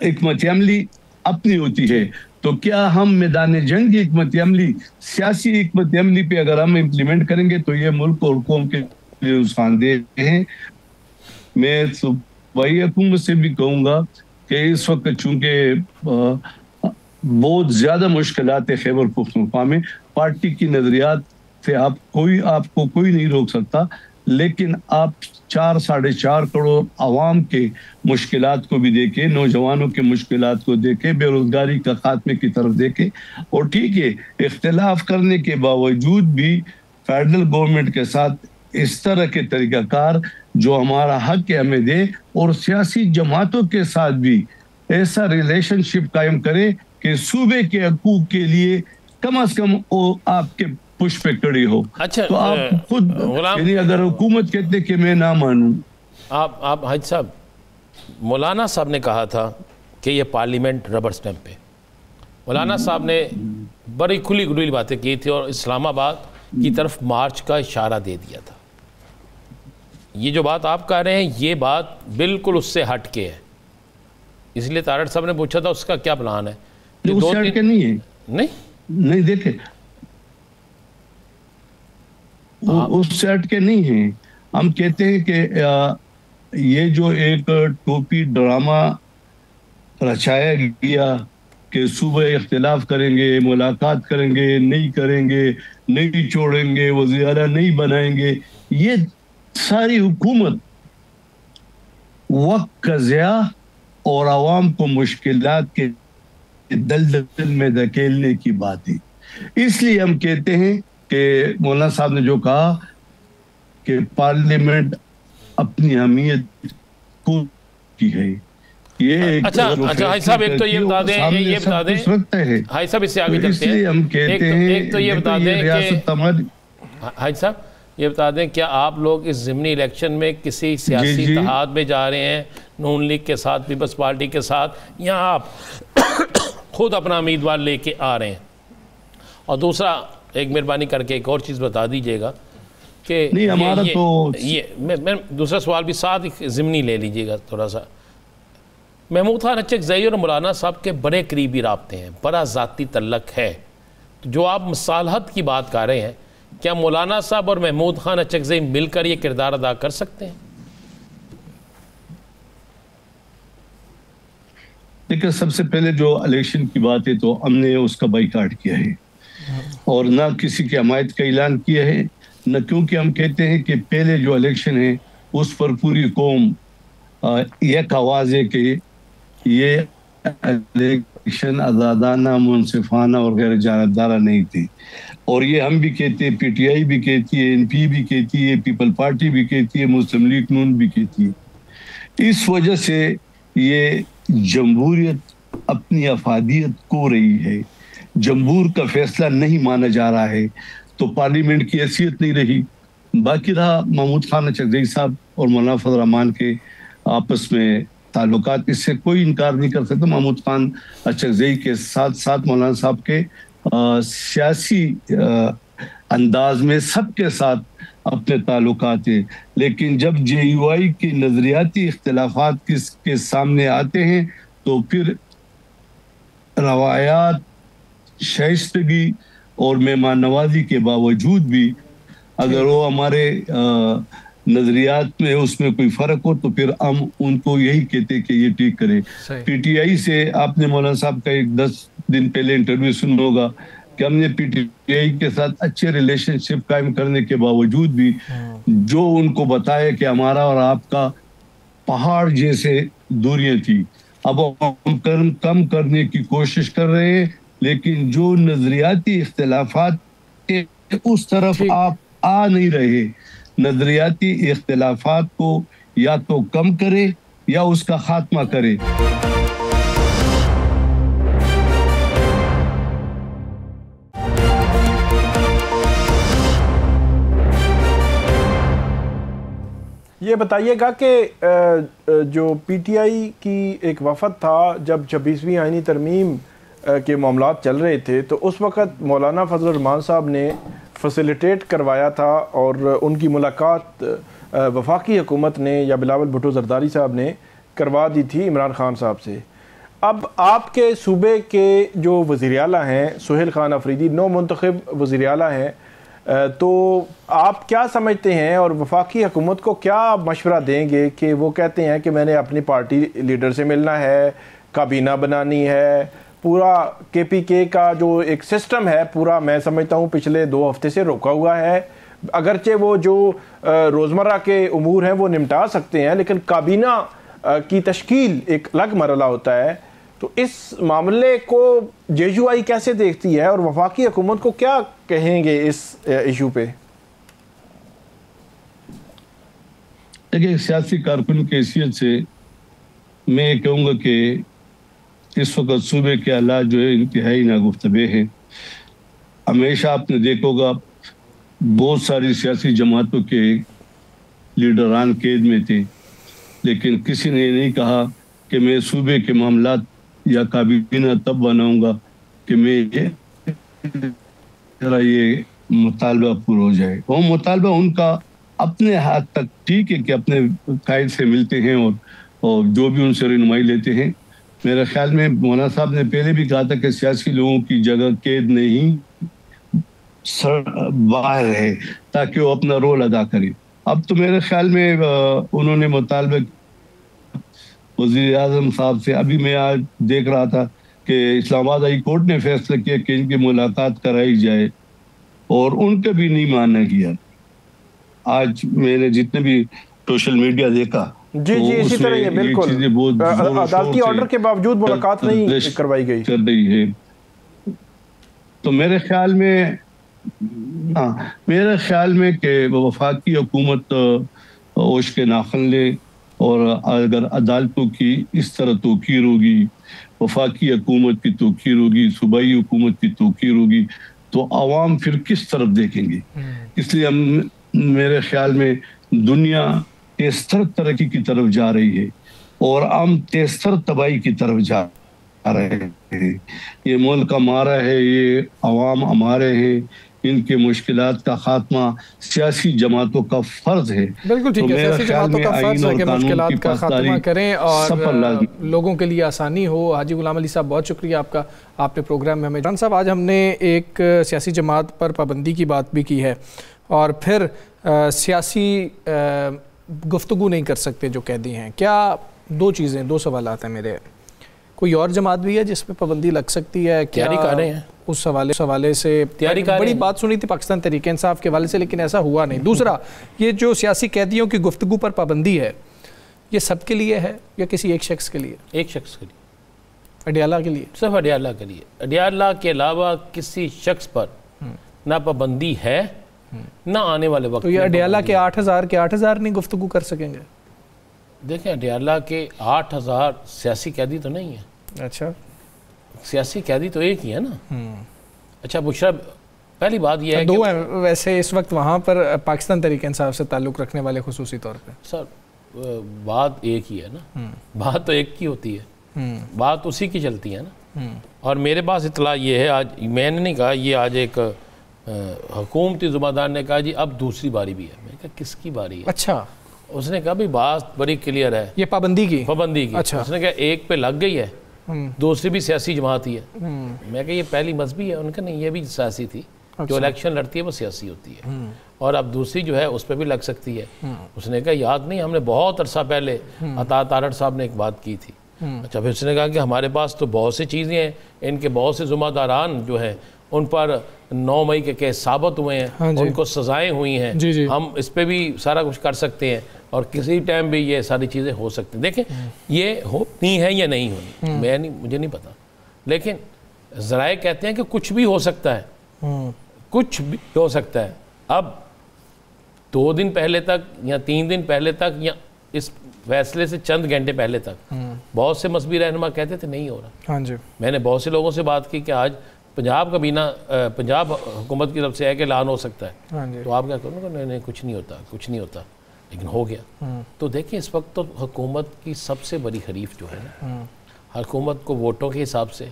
हिकमत अमली अपनी होती है। तो क्या हम मैदान जंग की हिकमत अमली सियासी हिकमत अमली पे अगर हम इम्प्लीमेंट करेंगे तो ये मुल्क और कौम के लिए नुकसानदेह है। मैं सूबाई हुकूमत से भी कहूँगा कि इस वक्त चूंकि बहुत ज्यादा मुश्किलात है खैबर पख्तूनख्वा में, पार्टी की नजरियात से आपको कोई नहीं रोक सकता, लेकिन आप 4-4.5 करोड़ आवाम के मुश्किलात को भी देखे, नौजवानों के मुश्किलात को देखे, बेरोजगारी का खात्मे की तरफ देखे। और ठीक है, इख्तिलाफ करने के बावजूद भी फेडरल गवर्नमेंट के साथ इस तरह के तरीकाकार जो हमारा हक है हमें दे, और सियासी जमातों के साथ भी ऐसा रिलेशनशिप कायम करे कि सूबे के हकूक के लिए कम से कम वो आपके पुश पे खड़ी हो। अच्छा, तो आप खुद यानी अगर हुकूमत कहते कि मैं ना मानूं, आप हाजी साहब, मौलाना साहब ने कहा था कि ये पार्लियामेंट रबर स्टैंप पे, मौलाना साहब ने बड़ी खुली खुली बातें की थी और इस्लामाबाद की तरफ मार्च का इशारा दे दिया था। ये जो बात आप कह रहे हैं ये बात बिल्कुल उससे हट के है, इसलिए तारड़ साहब ने पूछा था उसका क्या प्लान है। उससे हट के नहीं है, नहीं देखे उससे हट के नहीं है। हम कहते हैं कि ये जो एक टोपी ड्रामा रचाया गया कि सुबह इख्तिलाफ करेंगे, मुलाकात करेंगे, नहीं करेंगे, नहीं छोड़ेंगे, वज़ीर आला नहीं बनाएंगे, ये सारी हुकूमत वक्त का ज़िया और आवाम को मुश्किलात के दलदल में धकेलने की बात है। इसलिए हम कहते हैं कि मौलाना साहब ने जो कहा कि पार्लियामेंट अपनी अहमियत को की है, ये अच्छा हाई साहब, एक तो ये बता दें, हाई साहब इससे आगे चलते हैं, हम कहते हैं एक तो ये बता दें कि हाई साहब ये बता दें क्या आप लोग इस ज़िमनी इलेक्शन में किसी सियासी इत्तेहाद में जा रहे हैं, नून लीग के साथ, पीपल्स पार्टी के साथ, या आप खुद अपना उम्मीदवार लेके आ रहे हैं? और दूसरा एक मेहरबानी करके एक और चीज़ बता दीजिएगा कि नहीं हमारा मैं दूसरा सवाल भी साथ ज़िमनी ले लीजिएगा थोड़ा सा। महमूद खान अचकज़ई और मौलाना साहब के बड़े करीबी राब्ते हैं, बड़ा ज़ाती तल्लक है। तो जो आप मसालहत की बात कर रहे हैं, क्या मौलाना साहब और महमूद खान अचकज़ई मिलकर ये किरदार अदा कर सकते हैं? देखिए, सबसे पहले जो इलेक्शन की बात है तो हमने उसका बाइकाट किया है और ना किसी की हमायत का ऐलान किया है, न क्योंकि हम कहते हैं कि पहले जो इलेक्शन है उस पर पूरी कौम एक आवाज है कि ये इलेक्शन आज़ादाना, मुनसिफाना और गैर जानबदारा नहीं थी। और ये हम भी कहते हैं, पीटीआई भी कहती है, एनपी भी कहती है, पीपल पार्टी भी कहती है, मुस्लिम लीग नून भी कहती है। इस वजह से ये जमहूरियत अपनी अफादियत खो रही है, जमहूर का फैसला नहीं माना जा रहा है, तो पार्लियामेंट की हैसियत नहीं रही। बाकी रहा महमूद खान अचकज़ई साहब और मौलाना फजल रहमान के आपस में ताल्लुकात, इससे कोई इनकार नहीं कर सकता। महमूद खान अचकज़ई के साथ साथ मौलाना साहब के सियासी अंदाज में सबके साथ अपने ताल्लुकात है, लेकिन जब JUI के नजरियाती इख्तिलाफात के सामने आते हैं तो फिर रवायात, शाइस्तगी और मेहमान नवाजी के बावजूद भी अगर वो हमारे नजरियात में उसमें कोई फर्क हो तो फिर हम उनको यही कहते कि ये ठीक करे। PTI से आपने मौलाना साहब का एक 10 दिन पहले इंटरव्यू सुना होगा कि हमने PTI के साथ अच्छे रिलेशनशिप कायम करने के बावजूद भी जो उनको बताया कि हमारा और आपका पहाड़ जैसे दूरियां थी, अब हम कम करने की कोशिश कर रहे हैं, लेकिन जो नजरियाती इख्तिलाफात उस तरफ आप आ नहीं रहे। नजरियाती इख्तिलाफात को या तो कम करे या उसका खात्मा करे। ये बताइएगा कि जो PTI की एक वफद था जब 26वीं आईनी तरमीम के मामलात चल रहे थे, तो उस वक़्त मौलाना फजल रहमान साहब ने फैसिलिटेट करवाया था और उनकी मुलाकात वफाकी हुकूमत ने या बिलावल भुट्टो जरदारी साहब ने करवा दी थी इमरान खान साहब से। अब आपके सूबे के जो वज़ीर आला हैं, सुहेल खान अफरीदी नौ मुंतखब वज़ीर आला हैं, तो आप क्या समझते हैं और वफाकी हुकूमत को क्या मशवरा देंगे कि वो कहते हैं कि मैंने अपनी पार्टी लीडर से मिलना है, काबीना बनानी है, पूरा KPK का जो एक सिस्टम है पूरा, मैं समझता हूँ पिछले 2 हफ्ते से रोका हुआ है। अगरचे वो जो रोज़मर्रा के उमूर हैं वो निपटा सकते हैं, लेकिन काबीना की तश्कील एक अलग मरला होता है। तो इस मामले को JUI कैसे देखती है और वफाकी हुकूमत को क्या कहेंगे इस इशू पे? देखिए, सियासी कारकुन की हैसियत से मैं कहूँगा कि इस वक्त सूबे के हालात जो है इंतहाई नागुफ्तबे हैं। हमेशा आपने देखोगा बहुत सारी सियासी जमातों के लीडरान कैद में थे, लेकिन किसी ने नहीं कहा कि मैं सूबे के मामलात या काबीना तब बनाऊंगा कि मैं ये मुतालबा पूरा हो जाए। वो मुतालबा उनका अपने हाथ तक ठीक है कि अपने कायद से मिलते हैं और जो भी उनसे रहनुमाई लेते हैं। मेरे ख्याल में मौलाना साहब ने पहले भी कहा था कि सियासी लोगों की जगह कैद नहीं बाहर है ताकि वो अपना रोल अदा करें। अब तो मेरे ख्याल में उन्होंने मुतालबा वज़ीर आज़म साहब से, अभी मैं आज देख रहा था कि इस्लामाबाद हाई कोर्ट ने फैसला किया कि इनकी मुलाकात कराई जाए और उनका भी नहीं माना गया। आज मैंने जितने भी सोशल मीडिया देखा जी तो जी इसी तरह है, बिल्कुल अदालती ऑर्डर के बावजूद मुलाकात नहीं करवाई गई कर रही है। तो मेरे ख्याल में कि वफाकी हुकूमत ओश के नाखन ले, और अगर अदालतों की इस तरह तौकीर होगी, वफाकी हुकूमत की तौकीर होगी, सूबाई हुकूमत की तौकीर होगी, तो आवाम फिर किस तरफ देखेंगे। इसलिए हम मेरे ख्याल में दुनिया तेस्तर तरक्की की तरफ जा रही है और हम तेस्तर तबाही की तरफ जा रहे हैं। ये मुल्क हमारा है, ये अवाम हमारे हैं, इनके मुश्किलात का खात्मा सियासी जमातों का फर्ज है। बिल्कुल ठीक है, सियासी जमातों का फर्ज है कि मुश्किलात का खात्मा करें और लोगों के लिए आसानी हो। हाजी गुलाम अली साहब, बहुत शुक्रिया आपका, आपने प्रोग्राम में हमें। जान साहब, आज हमने एक सियासी जमात पर पाबंदी की बात भी की है और फिर सियासी गुफ्तगू नहीं कर सकते जो कैदी हैं। क्या दो चीज़ें, दो सवाल हैं मेरे कोई और जमात भी है जिस पे पाबंदी लग सकती है? तैयारी कर रहे हैं उस हवाले से तैयारी कर बड़ी बात सुनी थी पाकिस्तान तहरीक इंसाफ के हवाले से, लेकिन ऐसा हुआ नहीं। दूसरा, ये जो सियासी कैदियों की गुफ्तगू पर पाबंदी है, ये सबके लिए है या किसी एक शख्स के लिए? एक शख्स के लिए, अडियाला के लिए, सिर्फ अडियाला के लिए। अडियाला के अलावा किसी शख्स पर ना पाबंदी है ना आने वाले वक्त। तो ये अडियाला के 8,000 नहीं गुफ्तगू कर सकेंगे? देखें, अडियाला के 8,000 सियासी कैदी तो नहीं है। अच्छा, सियासी कैदी तो एक ही है ना। अच्छा बुशरा, पहली बात यह है दो है वैसे इस वक्त वहाँ पर पाकिस्तान तहरीक इंसाफ से ताल्लुक़ रखने वाले खुसूसी तौर पे। सर बात एक ही है ना, बात तो एक की होती है, बात उसी की चलती है ना। और मेरे पास इतला ये है, आज मैंने नहीं कहा, ये आज एक हुकूमती ज़ुम्मेदार ने कहा जी अब दूसरी बारी भी है। मैंने कहा किसकी बारी है? अच्छा, उसने कहा भाई बात बड़ी क्लियर है, ये पाबंदी की। अच्छा। उसने कहा एक पे लग गई है, दूसरी भी सियासी जमात ही है। मैं कहा ये पहली मजहबी है। उनका नहीं, ये भी सियासी थी। जो इलेक्शन लड़ती है वो सियासी होती है, और अब दूसरी जो है उस पर भी लग सकती है। उसने कहा याद नहीं, हमने बहुत अरसा पहले अता तारड़ साहब ने एक बात की थी। अच्छा, फिर उसने कहा कि हमारे पास तो बहुत सी चीज़ें हैं, इनके बहुत से ज़ुम्मेदारान जो हैं उन पर 9 मई के केस साबित हुए हैं। हाँ, उनको सजाएं हुई हैं। जी। हम इस पर भी सारा कुछ कर सकते हैं और किसी टाइम भी ये सारी चीज़ें हो सकती हैं। देखें, ये होनी है या नहीं होनी, मुझे नहीं पता, लेकिन ज़राए कहते हैं कि कुछ भी हो सकता है, कुछ भी हो सकता है। अब 2 दिन पहले तक या 3 दिन पहले तक या इस फैसले से चंद घंटे पहले तक बहुत से मजहबी रहनुमा कहते थे नहीं हो रहा। हाँ जी। मैंने बहुत से लोगों से बात की कि आज पंजाब का बीना पंजाब हुकूमत की तरफ से है कि ऐलान हो सकता है। हाँ जी। तो आप क्या करोगे? नहीं नहीं, कुछ नहीं होता, कुछ नहीं होता, लेकिन हो गया। तो देखिए, इस वक्त तो हुकूमत की सबसे बड़ी हरीफ जो है ना, हुकूमत को वोटों के हिसाब से,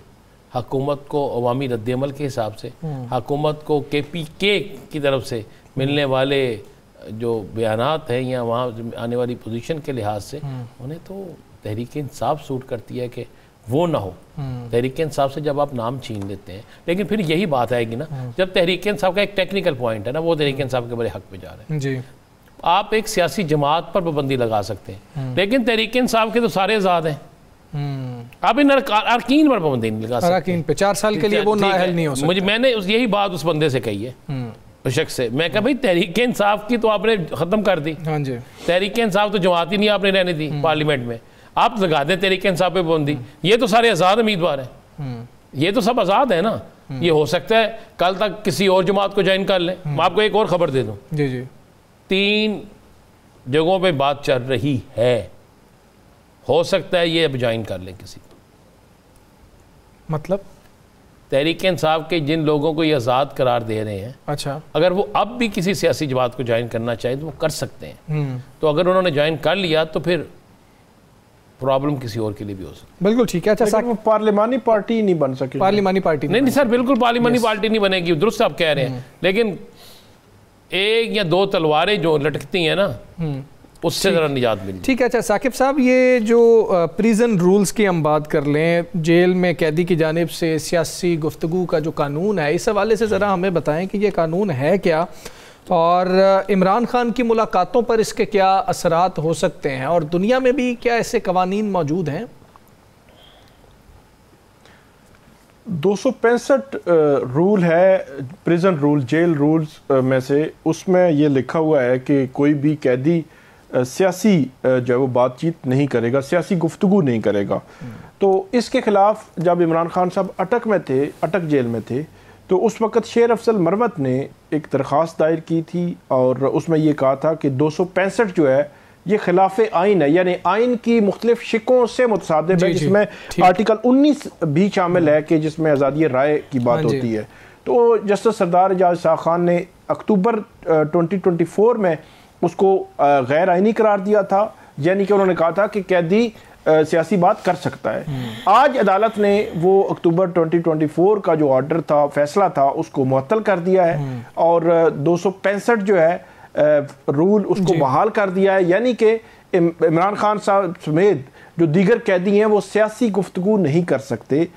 हुकूमत को अवामी रद्दअमल के हिसाब से, हुकूमत को KPK की तरफ से मिलने वाले जो बयानात हैं या वहाँ आने वाली पोजीशन के लिहाज से, उन्हें तो तहरीक इंसाफ सूट करती है कि वो ना हो। तहरीक इंसाफ से जब आप नाम छीन लेते हैं, लेकिन फिर यही बात आएगी ना, जब तहरीक इंसाफ का एक टेक्निकल पॉइंट है ना, वो तहरीक इंसाफ के बड़े हक में जा रहे हैं जी। आप एक सियासी जमात पर पाबंदी लगा सकते हैं, लेकिन तहरीक इंसाफ के तो सारे आज़ाद हैं। आप इन अरकीन पर पाबंदी नहीं लगा सकते। अरकीन पे 4 साल के लिए वो नाअहल नहीं हो सकता। मैंने यही बात उस बंदे से कही है, उस शख्स से। मैं कहा भाई तहरीक इंसाफ की तो आपने ख़त्म कर दी। हाँ जी। तहरीक इंसाफ तो जमात ही नहीं आपने रहने दी पार्लियामेंट में, आप लगा दें तहरीक इंसाफ पे पाबंदी। ये तो सारे आज़ाद उम्मीदवार हैं, ये तो सब आज़ाद है ना। ये हो सकता है कल तक किसी और जमात को ज्वाइन कर लें। मैं आपको एक और ख़बर दे दूँ जी जी, 3 जगहों पे बात चल रही है, हो सकता है ये अब ज्वाइन कर लें किसी को। मतलब तहरीक इंसाफ के जिन लोगों को ये आज़ाद करार दे रहे हैं, अच्छा, अगर वो अब भी किसी सियासी जमात को ज्वाइन करना चाहे तो वो कर सकते हैं। तो अगर उन्होंने ज्वाइन कर लिया तो फिर प्रॉब्लम किसी और के लिए भी हो सकती है। बिल्कुल ठीक है। अच्छा, वो पार्लिमानी पार्टी नहीं बन सके। पार्लिमानी पार्टी नहीं सर, बिल्कुल पार्लिमानी पार्टी नहीं बनेगी, दुरुस्त आप कह रहे हैं, लेकिन 1 या 2 तलवारें जो लटकती हैं ना, उससे ज़रा निजात मिली। ठीक है। अच्छा साकिब साहब, ये जो प्रिजन रूल्स की हम बात कर लें, जेल में कैदी की जानिब से सियासी गुफ्तगू का जो कानून है, इस हवाले से ज़रा हमें बताएं कि ये कानून है क्या, और इमरान खान की मुलाकातों पर इसके क्या असरात हो सकते हैं, और दुनिया में भी क्या ऐसे कवानीन मौजूद हैं? 265 रूल है, प्रिजन रूल, जेल रूल्स में से, उसमें ये लिखा हुआ है कि कोई भी कैदी सियासी जो है वो बातचीत नहीं करेगा, सियासी गुफ्तगू नहीं करेगा। तो इसके खिलाफ जब इमरान खान साहब अटक जेल में थे, तो उस वक़्त शेर अफजल मरवत ने एक दरख्वास्त दायर की थी, और उसमें ये कहा था कि 265 जो है ये खिलाफ आइन है, यानी आइन की मुख्तलिफ शिकों से मुतसादिफ है, जिसमें आर्टिकल 19 भी शामिल है कि जिसमें आज़ादी राय की बात होती है। तो जस्टिस सरदार एजाज शाह खान ने अक्टूबर 2024 में उसको गैर आइनी करार दिया था, यानी कि उन्होंने कहा था कि कैदी सियासी बात कर सकता है। आज अदालत ने वो अक्टूबर 2024 का जो ऑर्डर था, फैसला था, उसको मुअत्तल कर दिया है, और 265 जो है रूल उसको बहाल कर दिया है, यानी कि इमरान खान साहब समेत जो दीगर कैदी हैं वो सियासी गुफ्तगू नहीं कर सकते।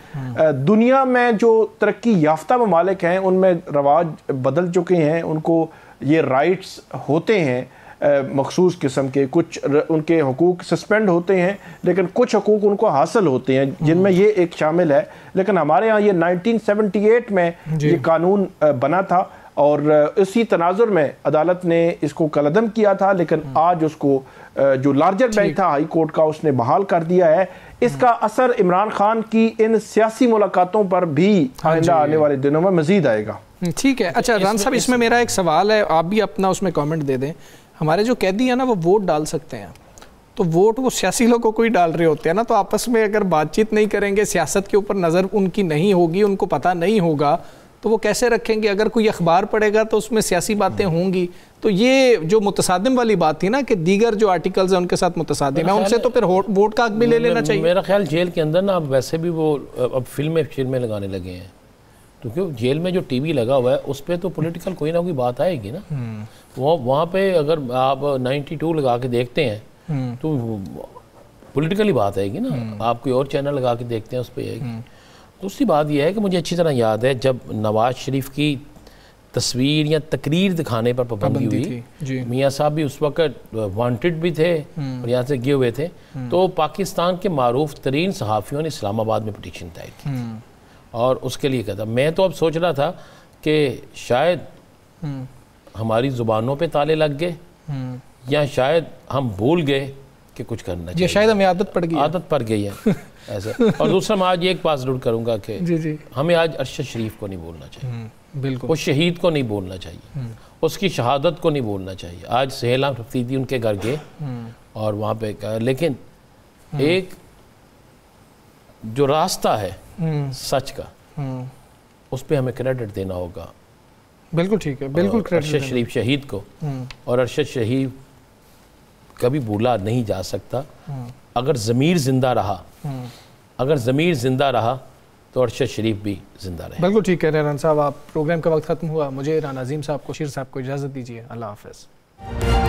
दुनिया में जो तरक्की याफ्ता ममालिक हैं उनमें रवाज बदल चुके हैं, उनको ये राइट्स होते हैं, मखसूस किस्म के, कुछ उनके हुकूक सस्पेंड होते हैं लेकिन कुछ हुकूक उनको हासिल होते हैं, जिनमें ये एक शामिल है। लेकिन हमारे यहाँ ये 1978 में ये कानून बना था और इसी तनाजुर में अदालत ने इसको कलअदम किया था, लेकिन आज उसको जो लार्जर बेंच था हाई कोर्ट का उसने बहाल कर दिया है। इसका असर इमरान खान की इन सियासी मुलाकातों पर भी आइंदा आने वाले दिनों में मजीद आएगा। ठीक है। अच्छा राना साहब, इसमें मेरा एक सवाल है, आप भी अपना उसमें कमेंट दे दें। हमारे जो कैदी हैं ना वो वोट डाल सकते हैं, तो वोट वो सियासी लोगों को ही डाल रहे होते हैं ना, तो आपस में अगर बातचीत नहीं करेंगे, सियासत के ऊपर नज़र उनकी नहीं होगी, उनको पता नहीं होगा, तो वो कैसे रखेंगे? अगर कोई अखबार पढ़ेगा तो उसमें सियासी बातें होंगी। तो ये जो मुतसादिम वाली बात थी ना कि दीगर जो आर्टिकल्स हैं उनके साथ मुतसादिम है, उनसे तो फिर वोट का हक भी ले लेना चाहिए। मेरा ख्याल जेल के अंदर ना अब वैसे भी वो अब फिल्में लगाने लगे हैं, तो क्यों जेल में जो टीवी लगा हुआ है उस पर तो पॉलिटिकल कोई ना कोई बात आएगी ना। वो वहाँ पे अगर आप 92 लगा के देखते हैं तो पॉलिटिकली बात आएगी ना। आप कोई और चैनल लगा के देखते हैं उस पर आएगी। दूसरी बात यह है कि मुझे अच्छी तरह याद है जब नवाज शरीफ की तस्वीर या तकरीर दिखाने पर पाबंदी हुई, मियाँ साहब भी उस वक्त वांटेड भी थे और यहाँ से गए हुए थे, तो पाकिस्तान के मारूफ तरीन सहाफ़ियों ने इस्लामाबाद में पिटीशन दायर की थी और उसके लिए कहता। मैं तो अब सोच रहा था कि शायद हमारी ज़ुबानों पे ताले लग गए या शायद हम भूल गए कि कुछ करना चाहिए, शायद हमें आदत पड़ गई है ऐसे। और दूसरा मैं आज एक बात जरूर करूंगा कि जी हमें आज अरशद शरीफ को नहीं बोलना चाहिए, बिल्कुल वो शहीद को नहीं बोलना चाहिए, उसकी शहादत को नहीं बोलना चाहिए। आज सहेला रफीदी उनके घर गए और वहाँ पे लेकिन एक जो रास्ता है सच का उस पर हमें क्रेडिट देना होगा। बिल्कुल ठीक है, बिल्कुल अरशद शरीफ शहीद को, और अरशद शहीद कभी भूला नहीं जा सकता। अगर ज़मीर जिंदा रहा तो अरशद शरीफ भी जिंदा रहे। बिल्कुल ठीक है राना साहब। आप प्रोग्राम का वक्त ख़त्म हुआ, मुझे राना अजीम साहब को, शीर साहब को इजाज़त दीजिए। अल्लाह हाफ़िज़।